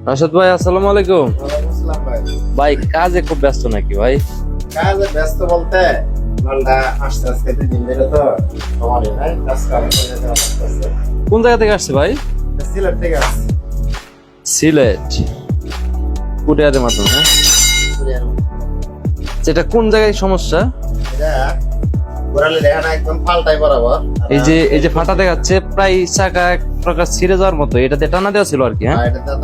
রাশেদ ভাই, আসসালামু আলাইকুম। ওয়ালাইকুম আসসালাম ভাই। ভাই কাজে খুব ব্যস্ত নাকি ভাই? কাজে ব্যস্ত বলতে মালটা আস্তে আস্তে দিন ধরে তো আমারই নাই কাজ কাম করে যেতে লাগতেছে। কোন জায়গা থেকে আসছে ভাই? সিলেট থেকে আসছি। সিলেট কুটিয়াদের মাধ্যমে, হ্যাঁ? যেটা কোন জায়গায় সমস্যা? এটা গোড়ালি রেহানা একদম পাল্টাই বরাবর। এই যে ফাটা দেখাচ্ছে, প্রায় চাকা এক প্রকার ছিঁড়ে যাওয়ার মতো। এটাতে টানা দেওয়া ছিল আর কি, হ্যাঁ,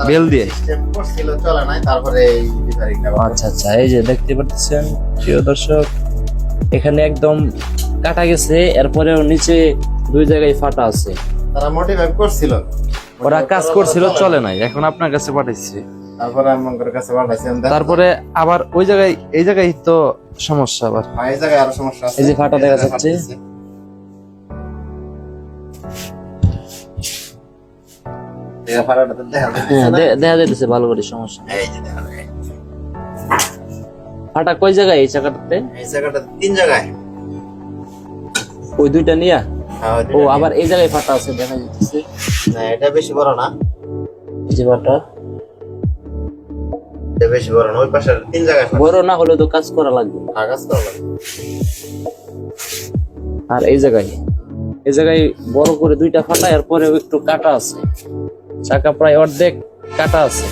বেল দিয়ে। সিস্টেম করছিল চলে নাই, তারপরে এই রিপেয়ারিংটা। আচ্ছা আচ্ছা, এই যে দেখতে পাচ্ছেন প্রিয় দর্শক, এখানে একদম কাটা গেছে, এরপরেও নিচে দুই জায়গায় ফাটা আছে। তারা মোটিভেট করছিল, ওরা কাজ করছিল, চলে নাই, এখন আপনার কাছে পাঠাইছে। তারপরে আমার কাছে পাঠাইছেন। তারপরে আবার ওই জায়গায়, এই জায়গায় তো সমস্যা আবার। এই জায়গায় আরো সমস্যা আছে। এই যে ফাটা দেখা যাচ্ছে। দেখা ফাটাটা তো দেখা যাচ্ছে হ্যাঁ, না? দেখা যাইতেছে ভালো করে সমস্যা। এই যে দেখা যায়। ফাটা কই জায়গায় এই জায়গাটাতে? এই জায়গাটা তিন জায়গায়। ওই দুইটা নিয়া? হ্যাঁ, ওই ও দুইটা আবার এই জায়গায় ফাটা আছে দেখা যাচ্ছে। না, এটা বেশি বড় না। এই যে ফাটা এটা বেশি বড় না, ওই পাশে তিন জায়গায় ফাটা। বড় না হলে তো কাজ করা লাগবে। কাগজ করা লাগবে। আর এই জায়গায় বড় করে দুইটা ফাটা, এরপরে একটু কাটা আছে, চাকা প্রায় অর্ধেক কাটা আছে।